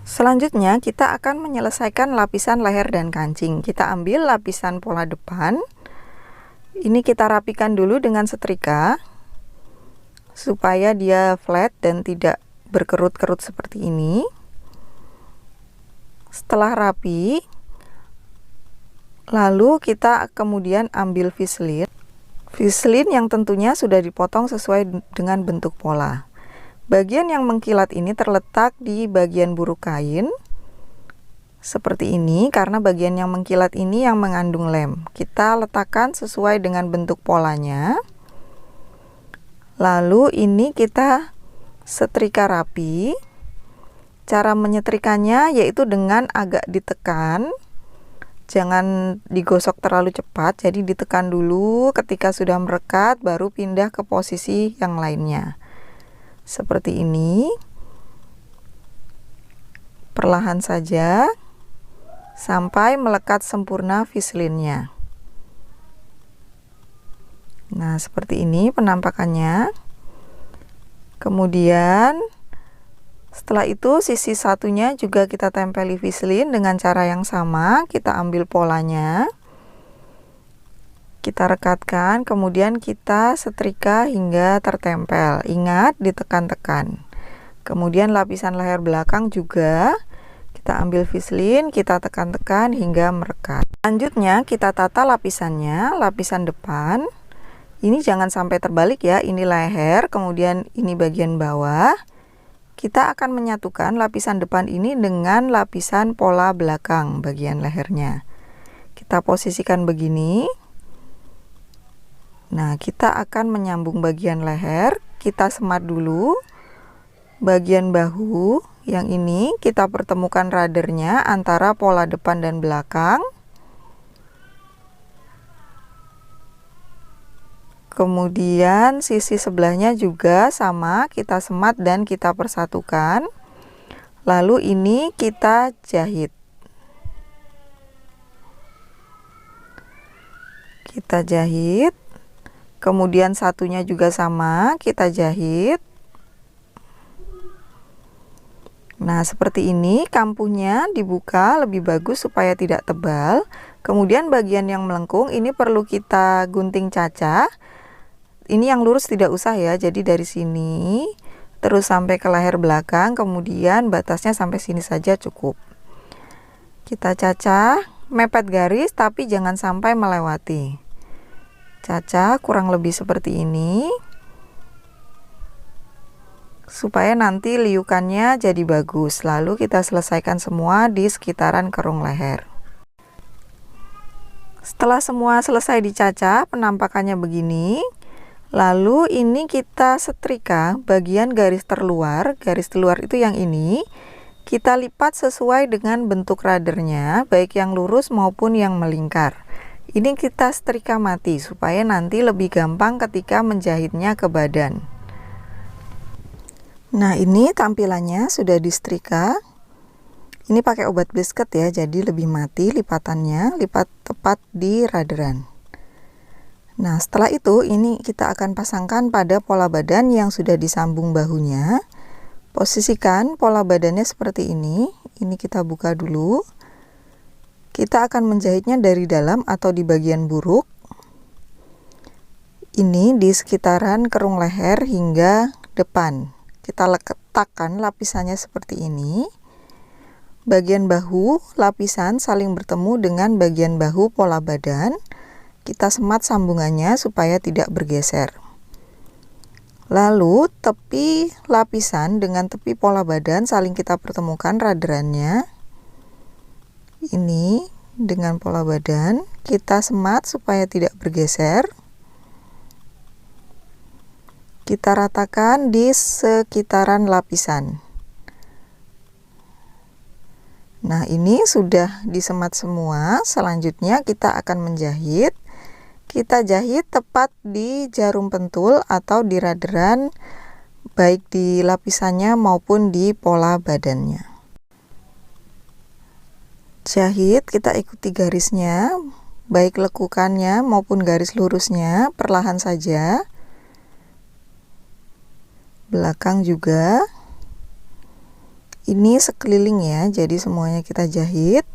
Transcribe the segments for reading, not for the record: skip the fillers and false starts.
Selanjutnya kita akan menyelesaikan lapisan leher dan kancing. Kita ambil lapisan pola depan. Ini kita rapikan dulu dengan setrika supaya dia flat dan tidak berkerut-kerut seperti ini. Setelah rapi, lalu kita kemudian ambil fislin. Fislin yang tentunya sudah dipotong sesuai dengan bentuk pola. Bagian yang mengkilat ini terletak di bagian buruk kain seperti ini, karena bagian yang mengkilat ini yang mengandung lem. Kita letakkan sesuai dengan bentuk polanya. Lalu ini kita setrika rapi. Cara menyetrikanya yaitu dengan agak ditekan. Jangan digosok terlalu cepat, jadi ditekan dulu. Ketika sudah merekat baru pindah ke posisi yang lainnya. Seperti ini, perlahan saja sampai melekat sempurna fislinnya. Nah, seperti ini penampakannya. Kemudian setelah itu sisi satunya juga kita tempeli fislin dengan cara yang sama. Kita ambil polanya, kita rekatkan, kemudian kita setrika hingga tertempel. Ingat, ditekan-tekan. Kemudian lapisan leher belakang juga kita ambil fislin, kita tekan-tekan hingga merekat. Selanjutnya kita tata lapisannya. Lapisan depan ini jangan sampai terbalik ya. Ini leher, kemudian ini bagian bawah. Kita akan menyatukan lapisan depan ini dengan lapisan pola belakang bagian lehernya. Kita posisikan begini. Nah, kita akan menyambung bagian leher. Kita semat dulu bagian bahu. Yang ini kita pertemukan radernya antara pola depan dan belakang. Kemudian sisi sebelahnya juga sama, kita semat dan kita persatukan. Lalu ini kita jahit. Kita jahit. Kemudian satunya juga sama, kita jahit. Nah, seperti ini kampuhnya dibuka lebih bagus supaya tidak tebal. Kemudian bagian yang melengkung ini perlu kita gunting cacah. Ini yang lurus tidak usah ya, jadi dari sini terus sampai ke leher belakang, kemudian batasnya sampai sini saja cukup. Kita cacah, mepet garis tapi jangan sampai melewati. Cacah kurang lebih seperti ini, supaya nanti liukannya jadi bagus. Lalu kita selesaikan semua di sekitaran kerung leher. Setelah semua selesai dicacah, penampakannya begini. Lalu ini kita setrika bagian garis terluar. Garis terluar itu yang ini. Kita lipat sesuai dengan bentuk radernya, baik yang lurus maupun yang melingkar. Ini kita setrika mati supaya nanti lebih gampang ketika menjahitnya ke badan. Nah, ini tampilannya sudah disetrika. Ini pakai obat brisket ya, jadi lebih mati lipatannya, lipat tepat di raderan. Nah, setelah itu ini kita akan pasangkan pada pola badan yang sudah disambung bahunya. Posisikan pola badannya seperti ini. Ini kita buka dulu. Kita akan menjahitnya dari dalam atau di bagian buruk. Ini di sekitaran kerung leher hingga depan. Kita letakkan lapisannya seperti ini. Bagian bahu, lapisan saling bertemu dengan bagian bahu pola badan. Kita semat sambungannya supaya tidak bergeser. Lalu tepi lapisan dengan tepi pola badan saling kita pertemukan raderannya. Ini dengan pola badan kita semat supaya tidak bergeser. Kita ratakan di sekitaran lapisan. Nah, ini sudah disemat semua. Selanjutnya kita akan menjahit. Kita jahit tepat di jarum pentul atau di raderan, baik di lapisannya maupun di pola badannya. Jahit, kita ikuti garisnya, baik lekukannya maupun garis lurusnya, perlahan saja. Belakang juga. Ini sekeliling ya, jadi semuanya kita jahit.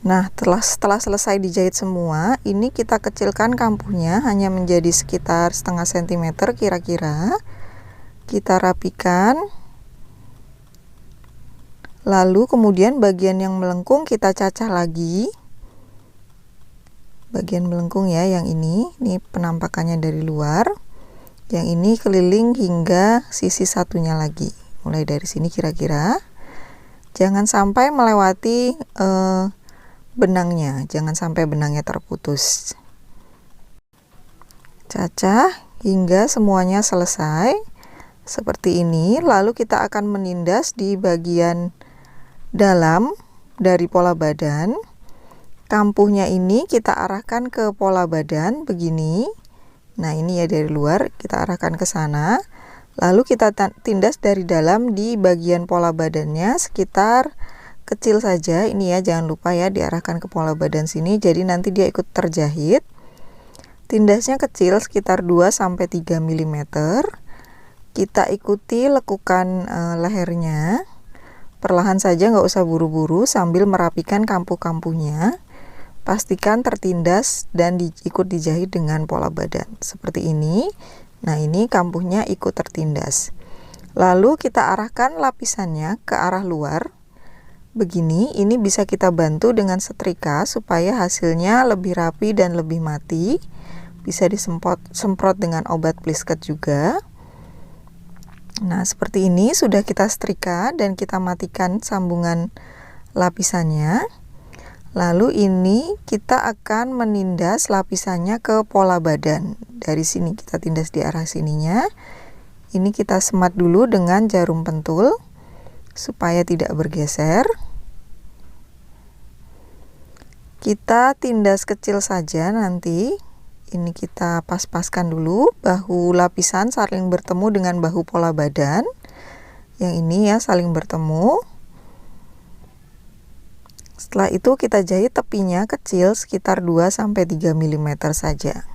Nah, setelah selesai dijahit semua, ini kita kecilkan kampuhnya hanya menjadi sekitar setengah sentimeter kira-kira. Kita rapikan. Lalu kemudian bagian yang melengkung kita cacah lagi. Bagian melengkung ya, yang ini penampakannya dari luar. Yang ini keliling hingga sisi satunya lagi. Mulai dari sini kira-kira. Jangan sampai melewati benangnya, jangan sampai benangnya terputus. Cacah hingga semuanya selesai seperti ini. Lalu kita akan menindas di bagian dalam dari pola badan. Kampuhnya ini kita arahkan ke pola badan begini. Nah, ini ya dari luar kita arahkan ke sana. Lalu kita tindas dari dalam di bagian pola badannya sekitar kecil saja. Ini ya, jangan lupa ya diarahkan ke pola badan sini, jadi nanti dia ikut terjahit. Tindasnya kecil sekitar 2-3 mm. Kita ikuti lekukan lehernya. Perlahan saja, nggak usah buru-buru, sambil merapikan kampuh-kampuhnya. Pastikan tertindas dan ikut dijahit dengan pola badan seperti ini. Nah, ini kampuhnya ikut tertindas. Lalu kita arahkan lapisannya ke arah luar. Begini, ini bisa kita bantu dengan setrika supaya hasilnya lebih rapi dan lebih mati. Bisa disemprot dengan obat plisket juga. Nah, seperti ini sudah kita setrika dan kita matikan sambungan lapisannya. Lalu ini kita akan menindas lapisannya ke pola badan. Dari sini kita tindas di arah sininya. Ini kita semat dulu dengan jarum pentul supaya tidak bergeser. Kita tindas kecil saja nanti. Ini kita pas-paskan dulu, bahu lapisan saling bertemu dengan bahu pola badan. Yang ini ya saling bertemu. Setelah itu kita jahit tepinya kecil sekitar 2-3 mm saja.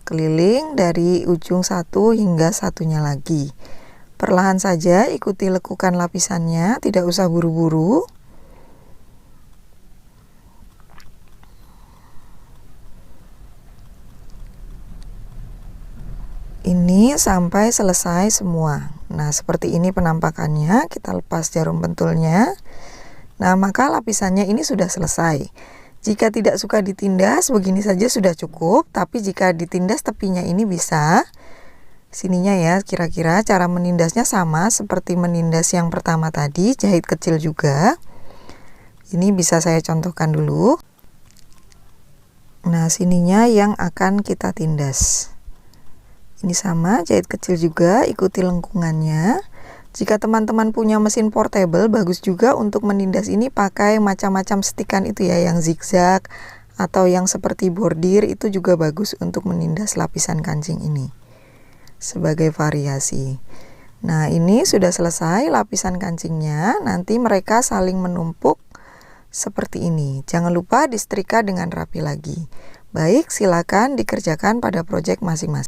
Keliling dari ujung satu hingga satunya lagi. Perlahan saja ikuti lekukan lapisannya, tidak usah buru-buru. Ini sampai selesai semua. Nah, seperti ini penampakannya. Kita lepas jarum pentulnya. Nah, maka lapisannya ini sudah selesai. Jika tidak suka ditindas, begini saja sudah cukup. Tapi jika ditindas tepinya ini bisa. Sininya ya, kira-kira cara menindasnya sama seperti menindas yang pertama tadi, jahit kecil juga. Ini bisa saya contohkan dulu. Nah, sininya yang akan kita tindas. Ini sama, jahit kecil juga, ikuti lengkungannya. Jika teman-teman punya mesin portable, bagus juga untuk menindas ini pakai macam-macam stikan itu ya, yang zigzag atau yang seperti bordir, itu juga bagus untuk menindas lapisan kancing ini sebagai variasi. Nah, ini sudah selesai lapisan kancingnya. Nanti mereka saling menumpuk seperti ini. Jangan lupa disetrika dengan rapi lagi. Baik, silakan dikerjakan pada proyek masing-masing.